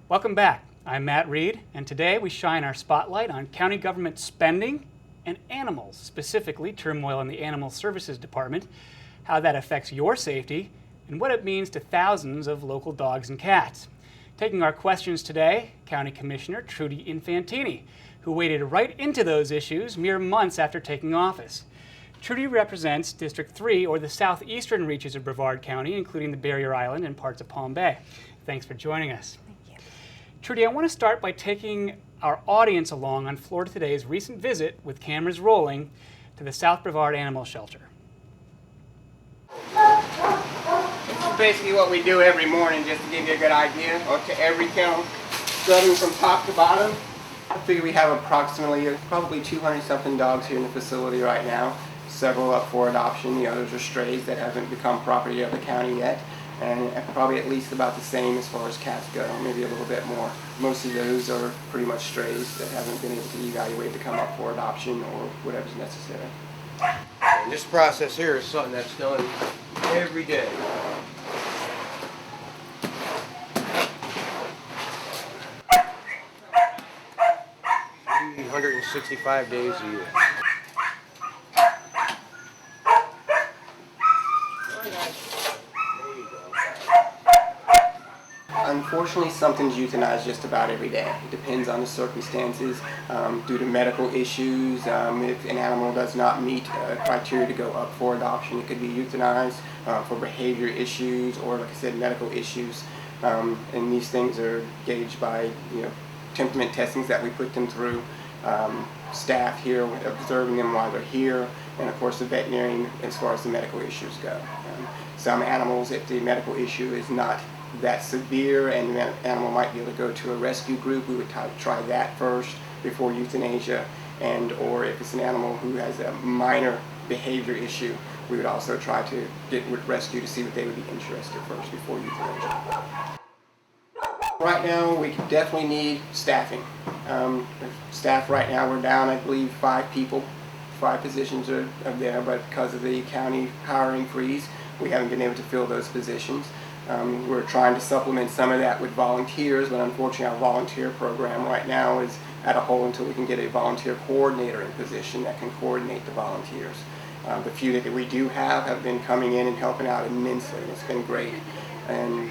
Welcome back. I'm Matt Reed, and today we shine our spotlight on county government spending and animals, specifically turmoil in the Animal Services Department, how that affects your safety, and what it means to thousands of local dogs and cats. Taking our questions today, County Commissioner Trudi Infantini, who waded right into those issues mere months after taking office. Trudi represents District 3, or the southeastern reaches of Brevard County, including the Barrier Island and parts of Palm Bay. Thanks for joining us. Thank you. Trudi, I want to start by taking our audience along on Florida Today's recent visit, with cameras rolling, to the South Brevard Animal Shelter. This is basically what we do every morning, just to give you a good idea, or to every kennel, starting from top to bottom. I figure we have approximately probably 200-something dogs here in the facility right now. Several up for adoption, the others are strays that haven't become property of the county yet, and probably at least about the same as far as cats go, maybe a little bit more. Most of those are pretty much strays that haven't been able to evaluate to come up for adoption or whatever's necessary. And this process here is something that's done every day. 365 days a year. Unfortunately, something's euthanized just about every day. It depends on the circumstances, due to medical issues. If an animal does not meet criteria to go up for adoption, it could be euthanized for behavior issues or, like I said, medical issues. And these things are gauged by, temperament testings that we put them through, staff here observing them while they're here, and of course the veterinarian as far as the medical issues go. Some animals, if the medical issue is not that severe and the animal might be able to go to a rescue group, we would try that first before euthanasia. And or if it's an animal who has a minor behavior issue, we would also try to get with rescue to see what they would be interested first before euthanasia. Right now we definitely need staffing. Staff right now, we're down, I believe, 5 people. 5 positions are there, but because of the county hiring freeze, we haven't been able to fill those positions. We're trying to supplement some of that with volunteers, but unfortunately our volunteer program right now is at a hole until we can get a volunteer coordinator in position that can coordinate the volunteers. The few that we do have been coming in and helping out immensely, and it's been great. And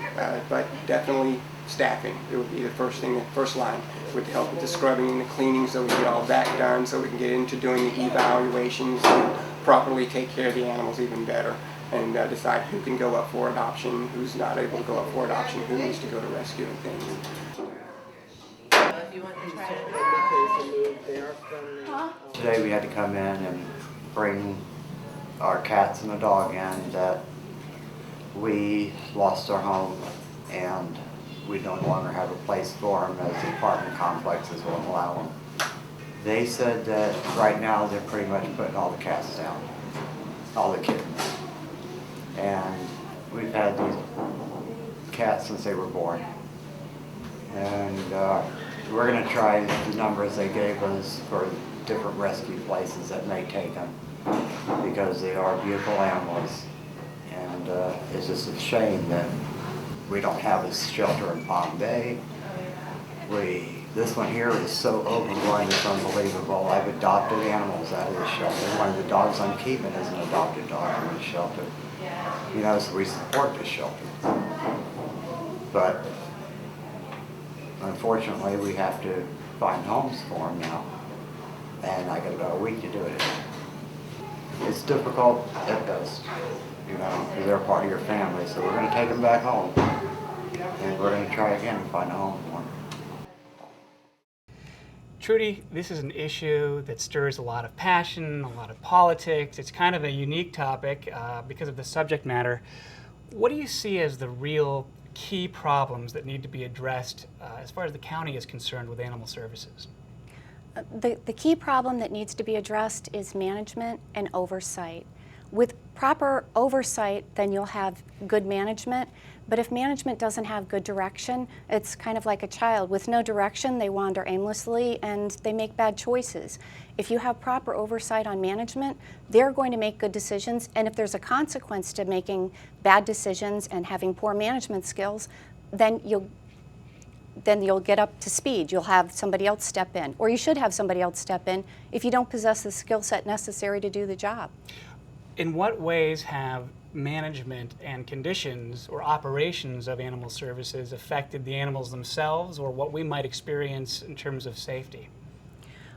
but definitely staffing, it would be the first thing, the first line, with help with the scrubbing and the cleaning, so we can get all that done, so we can get into doing the evaluations and properly take care of the animals even better, and decide who can go up for adoption, who's not able to go up for adoption, who needs to go to rescue and things. Today we had to come in and bring our cats and a dog in that we lost our home and we no longer have a place for them as the apartment complexes won't allow them. They said that right now they're pretty much putting all the cats down, all the kittens. And we've had these cats since they were born. And we're going to try the numbers they gave us for different rescue places that may take them, because they are beautiful animals. And it's just a shame that we don't have a shelter in Palm Bay. This one here is so overrun, it's unbelievable. I've adopted animals out of this shelter. One of the dogs I'm keeping is an adopted dog from the shelter. So we support this shelter. But unfortunately, we have to find homes for them now. And I got about a week to do it. It's difficult at best, because they're part of your family. So we're going to take them back home. And we're going to try again and find a home for them. Trudi, this is an issue that stirs a lot of passion, a lot of politics. It's kind of a unique topic because of the subject matter. What do you see as the real key problems that need to be addressed as far as the county is concerned with animal services? The key problem that needs to be addressed is management and oversight. With proper oversight, then you'll have good management. But if management doesn't have good direction, it's kind of like a child. With no direction, they wander aimlessly and they make bad choices. If you have proper oversight on management, they're going to make good decisions. And if there's a consequence to making bad decisions and having poor management skills, then then you'll get up to speed. You'll have somebody else step in, or you should have somebody else step in if you don't possess the skill set necessary to do the job. In what ways have management and conditions or operations of animal services affected the animals themselves, or what we might experience in terms of safety?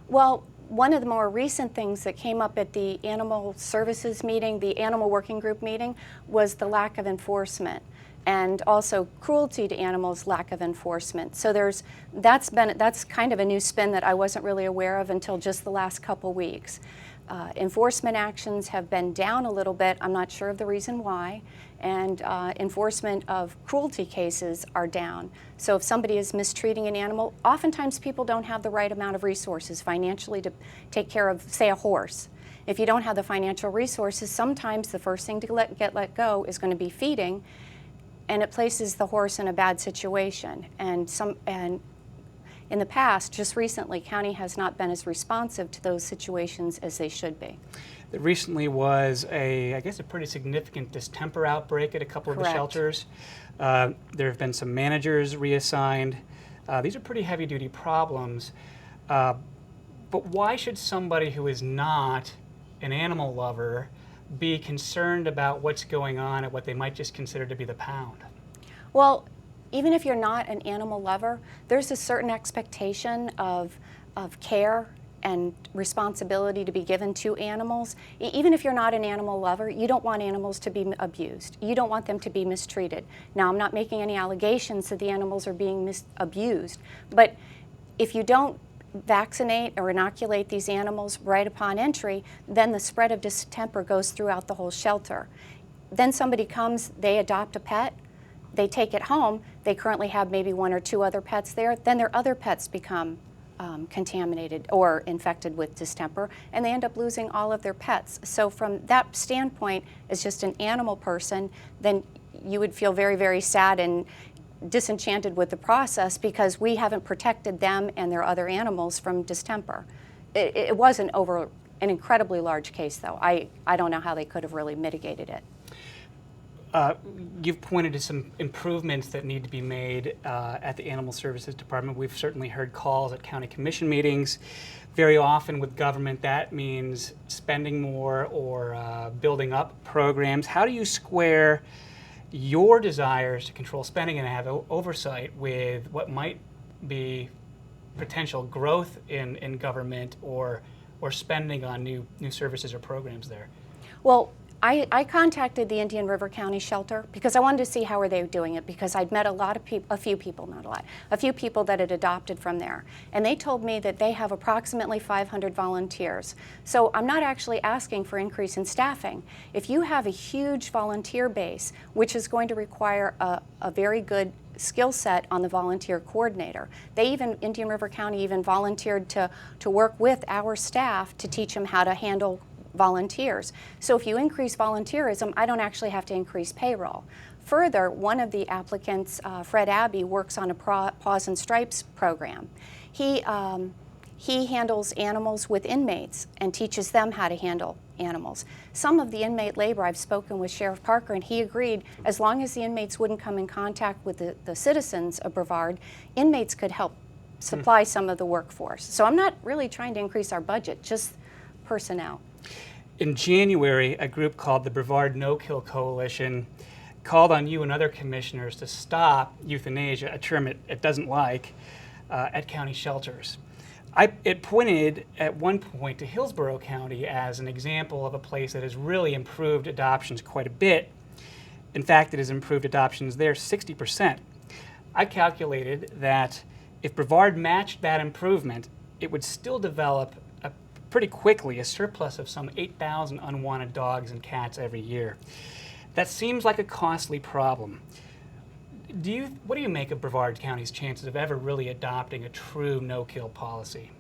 Well, one of the more recent things that came up at the animal services meeting, the animal working group meeting, was the lack of enforcement, and also cruelty to animals, lack of enforcement. So that's kind of a new spin that I wasn't really aware of until just the last couple weeks. Enforcement actions have been down a little bit. I'm not sure of the reason why. And enforcement of cruelty cases are down. So if somebody is mistreating an animal, oftentimes people don't have the right amount of resources financially to take care of, say, a horse. If you don't have the financial resources, sometimes the first thing to get let go is going to be feeding, and it places the horse in a bad situation. And in the past, just recently, county has not been as responsive to those situations as they should be. There recently was I guess a pretty significant distemper outbreak at a couple of the Correct. shelters. There have been some managers reassigned. These are pretty heavy-duty problems. But why should somebody who is not an animal lover be concerned about what's going on at what they might just consider to be the pound? Well, even if you're not an animal lover, there's a certain expectation of care and responsibility to be given to animals. Even if you're not an animal lover, you don't want animals to be abused. You don't want them to be mistreated. Now, I'm not making any allegations that the animals are being abused, but if you don't vaccinate or inoculate these animals right upon entry, then the spread of distemper goes throughout the whole shelter. Then somebody comes, they adopt a pet, they take it home, they currently have maybe 1 or 2 other pets there, then their other pets become contaminated or infected with distemper, and they end up losing all of their pets. So from that standpoint, as just an animal person, then you would feel very, very sad and disenchanted with the process because we haven't protected them and their other animals from distemper. It wasn't over an incredibly large case, though. I don't know how they could have really mitigated it. You've pointed to some improvements that need to be made at the Animal Services Department. We've certainly heard calls at county commission meetings. Very often with government, that means spending more or building up programs. How do you square your desires to control spending and have oversight with what might be potential growth in government or spending on new services or programs there? Well, I contacted the Indian River County Shelter because I wanted to see how are they doing it, because I'd met a few people that had adopted from there. And they told me that they have approximately 500 volunteers. So I'm not actually asking for increase in staffing. If you have a huge volunteer base, which is going to require a very good skill set on the volunteer coordinator. Indian River County even volunteered to work with our staff to teach them how to handle volunteers. So if you increase volunteerism, I don't actually have to increase payroll. Further, one of the applicants, Fred Abbey, works on a Paws and Stripes program. He handles animals with inmates and teaches them how to handle animals. Some of the inmate labor, I've spoken with Sheriff Parker, and he agreed as long as the inmates wouldn't come in contact with the citizens of Brevard, inmates could help supply some of the workforce. So I'm not really trying to increase our budget, just personnel. In January, a group called the Brevard No-Kill Coalition called on you and other commissioners to stop euthanasia, a term it doesn't like, at county shelters. It pointed at one point to Hillsborough County as an example of a place that has really improved adoptions quite a bit. In fact, it has improved adoptions there 60%. I calculated that if Brevard matched that improvement, it would still develop pretty quickly a surplus of some 8,000 unwanted dogs and cats every year. That seems like a costly problem. What do you make of Brevard County's chances of ever really adopting a true no-kill policy?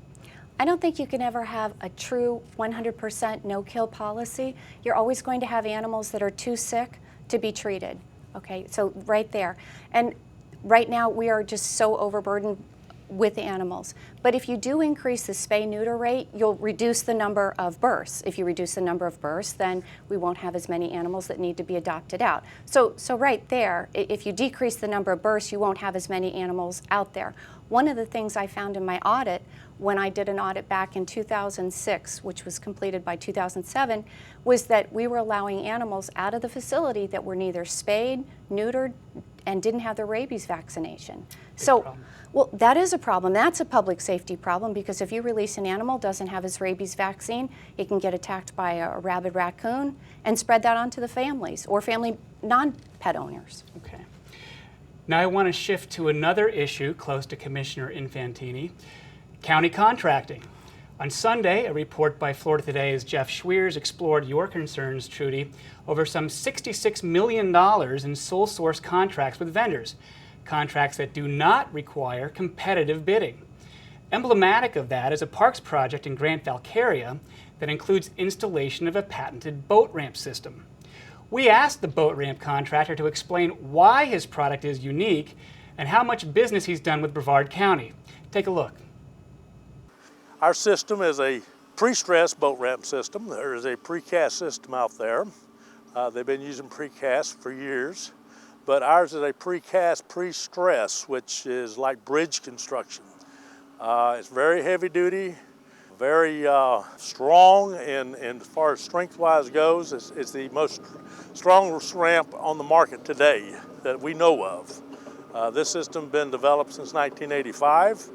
I don't think you can ever have a true 100% no-kill policy. You're always going to have animals that are too sick to be treated. Okay, so right there. And right now we are just so overburdened with animals. But if you do increase the spay-neuter rate, you'll reduce the number of births. If you reduce the number of births, then we won't have as many animals that need to be adopted out. So right there, if you decrease the number of births, you won't have as many animals out there. One of the things I found in my audit, when I did an audit back in 2006, which was completed by 2007, was that we were allowing animals out of the facility that were neither spayed, neutered, and didn't have their rabies vaccination. Well, that is a problem. That's a public safety problem, because if you release an animal doesn't have his rabies vaccine, it can get attacked by a rabid raccoon and spread that onto the families or family non-pet owners. Okay. Now I want to shift to another issue close to Commissioner Infantini, county contracting. On Sunday, a report by Florida Today's Jeff Schweers explored your concerns, Trudi, over some $66 million in sole source contracts with vendors, contracts that do not require competitive bidding. Emblematic of that is a parks project in Grant Valcaria that includes installation of a patented boat ramp system. We asked the boat ramp contractor to explain why his product is unique and how much business he's done with Brevard County. Take a look. Our system is a pre-stressed boat ramp system. There is a precast system out there. They've been using precast for years, but ours is a precast pre-stress, which is like bridge construction. It's very heavy duty, very strong, and as far as strength-wise goes, it's the most strongest ramp on the market today that we know of. This system has been developed since 1985,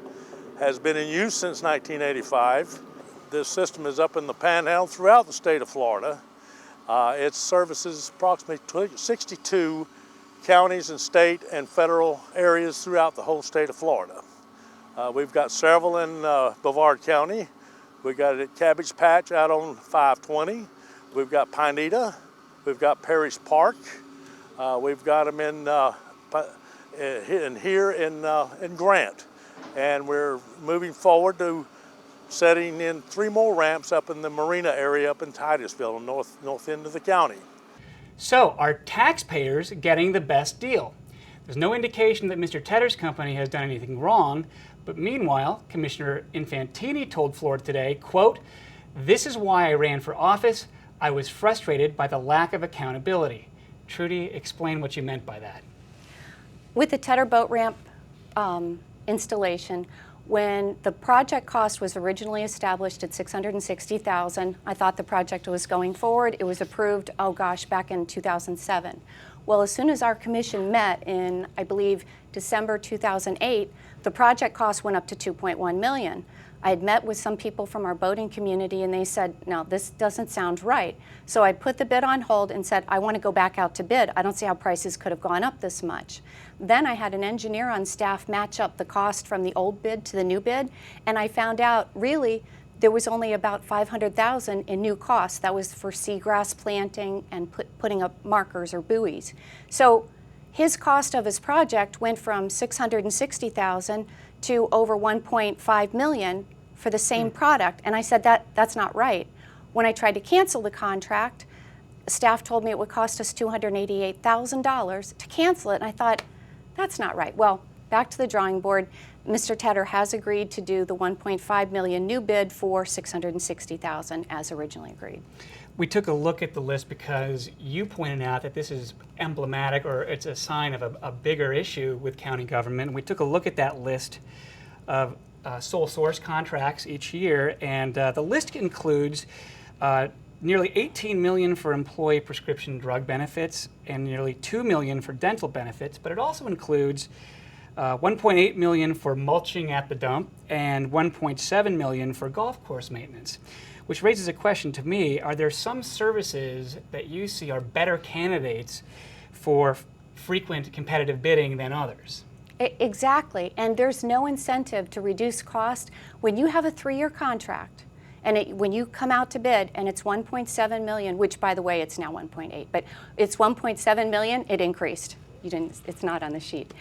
has been in use since 1985. This system is up in the Panhandle throughout the state of Florida. It services approximately 62 counties and state and federal areas throughout the whole state of Florida. We've got several in Brevard County. We've got it at Cabbage Patch out on 520. We've got Pineda. We've got Parish Park. We've got them here in Grant. And we're moving forward to setting in 3 more ramps up in the marina area up in Titusville, north end of the county. So, are taxpayers getting the best deal? There's no indication that Mr. Tedder's company has done anything wrong, but meanwhile, Commissioner Infantini told Florida Today, quote, "This is why I ran for office. I was frustrated by the lack of accountability." Trudi, explain what you meant by that. With the Tedder boat ramp installation, when the project cost was originally established at $660,000, I thought the project was going forward. It was approved, oh gosh, back in 2007. Well, as soon as our commission met in, I believe, December 2008, the project cost went up to $2.1 million. I had met with some people from our boating community and they said, no, this doesn't sound right. So I put the bid on hold and said, I want to go back out to bid. I don't see how prices could have gone up this much. Then I had an engineer on staff match up the cost from the old bid to the new bid, and I found out really there was only about $500,000 in new costs. That was for seagrass planting and putting up markers or buoys. So his cost of his project went from $660,000 to over $1.5 million for the same product. And I said, that's not right. When I tried to cancel the contract, staff told me it would cost us $288,000 to cancel it. And I thought, that's not right. Well, back to the drawing board. Mr. Tedder has agreed to do the $1.5 million new bid for $660,000 as originally agreed. We took a look at the list because you pointed out that this is emblematic, or it's a sign of a bigger issue with county government. And we took a look at that list of sole source contracts each year, and the list includes nearly $18 million for employee prescription drug benefits and nearly $2 million for dental benefits, but it also includes $1.8 million for mulching at the dump and $1.7 million for golf course maintenance, which raises a question to me. Are there some services that you see are better candidates for frequent competitive bidding than others? Exactly, and there's no incentive to reduce cost. When you have a 3-year contract, and when you come out to bid and it's $1.7 million, which by the way, it's now 1.8, but it's $1.7 million, it increased. It's not on the sheet.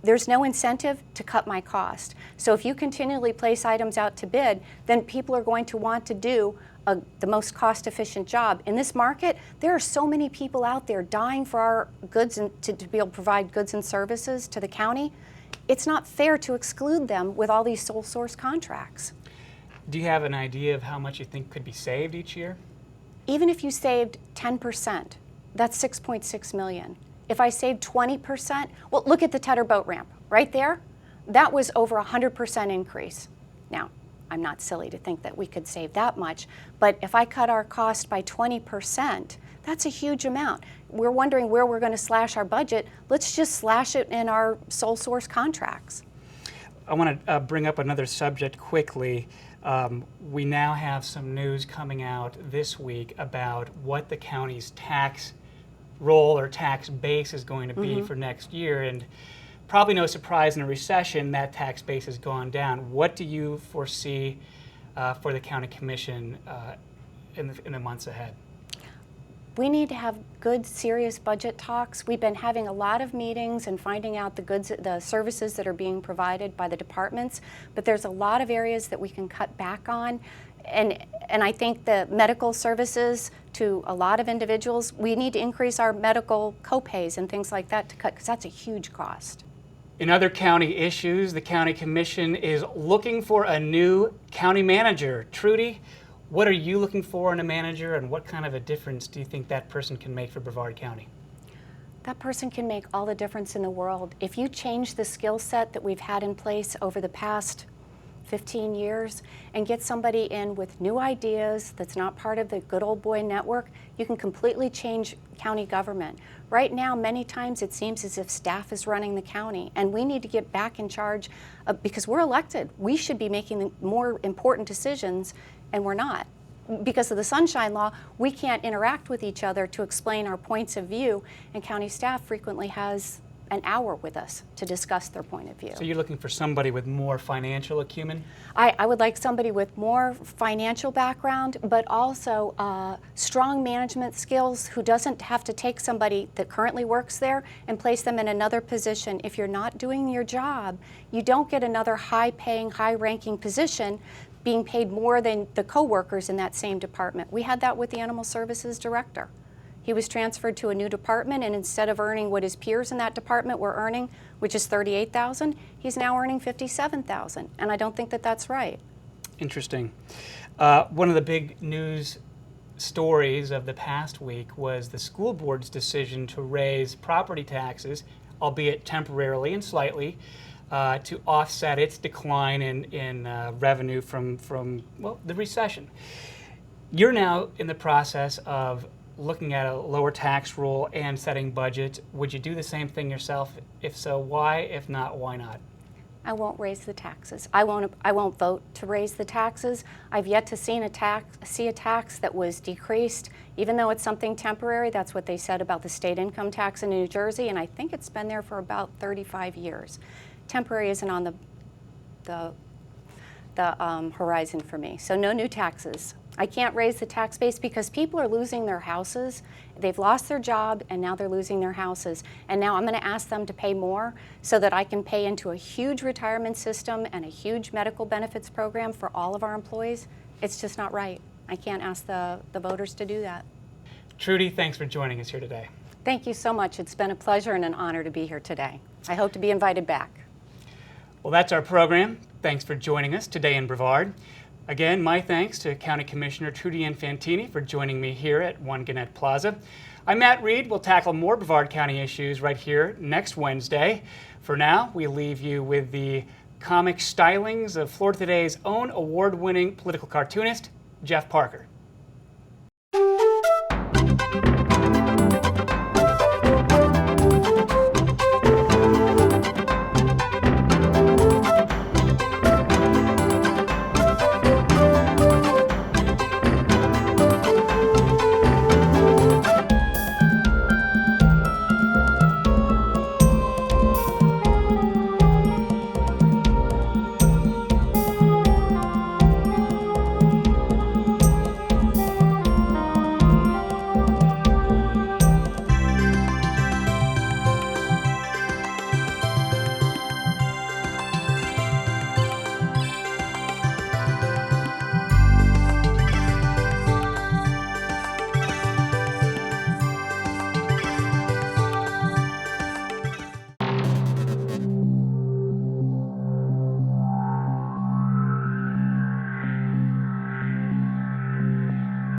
There's no incentive to cut my cost. So if you continually place items out to bid, then people are going to want to do the most cost-efficient job. In this market, there are so many people out there dying for our goods and to be able to provide goods and services to the county. it's not fair to exclude them with all these sole source contracts. Do you have an idea of how much you think could be saved each year? Even if you saved 10%, that's 6.6 million. If I saved 20%, well, look at the Tedder boat ramp right there. That was over 100% increase. Now, I'm not silly to think that we could save that much, but if I cut our cost by 20%, that's a huge amount. We're wondering where we're going to slash our budget. Let's just slash it in our sole source contracts. I want to bring up another subject quickly. We now have some news coming out this week about what the county's tax roll or tax base is going to be for next year, and probably no surprise, in a recession that tax base has gone down. What do you foresee for the county commission in the months ahead? We need to have good, serious budget talks. We've been having a lot of meetings and finding out the services that are being provided by the departments, but there's a lot of areas that we can cut back on. And I think the medical services to a lot of individuals, we need to increase our medical copays and things like that to cut, because that's a huge cost. In other county issues, the county commission is looking for a new county manager. Trudi, what are you looking for in a manager, and what kind of a difference do you think that person can make for Brevard County? That person can make all the difference in the world. If you change the skill set that we've had in place over the past 15 years and get somebody in with new ideas that's not part of the good old boy network, you can completely change county government. Right now, many times it seems as if staff is running the county, and we need to get back in charge because we're elected. We should be making the more important decisions, and we're not. Because of the Sunshine Law, we can't interact with each other to explain our points of view, and county staff frequently has an hour with us to discuss their point of view. So you're looking for somebody with more financial acumen? I would like somebody with more financial background, but also strong management skills, who doesn't have to take somebody that currently works there and place them in another position. If you're not doing your job, you don't get another high-paying, high-ranking position being paid more than the co-workers in that same department. We had that with the Animal Services Director. He was transferred to a new department, and instead of earning what his peers in that department were earning, which is $38,000, he's now earning $57,000, and I don't think that that's right. Interesting. One of the big news stories of the past week was the school board's decision to raise property taxes, albeit temporarily and slightly, to offset its decline in revenue from the recession. You're now in the process of looking at a lower tax roll and setting budgets. Would you do the same thing yourself? If so, why? If not, why not? I won't raise the taxes. I won't vote to raise the taxes. I've yet to see a tax that was decreased, even though it's something temporary. That's what they said about the state income tax in New Jersey, and I think it's been there for about 35 years. Temporary isn't on the horizon for me. So no new taxes. I can't raise the tax base because people are losing their houses. They've lost their job, and now they're losing their houses. And now I'm going to ask them to pay more so that I can pay into a huge retirement system and a huge medical benefits program for all of our employees. It's just not right. I can't ask the voters to do that. Trudi, thanks for joining us here today. Thank you so much. It's been a pleasure and an honor to be here today. I hope to be invited back. Well, that's our program. Thanks for joining us today in Brevard. Again, my thanks to County Commissioner Trudi Infantini for joining me here at One Gannett Plaza. I'm Matt Reed. We'll tackle more Brevard County issues right here next Wednesday. For now, we leave you with the comic stylings of Florida Today's own award-winning political cartoonist, Jeff Parker.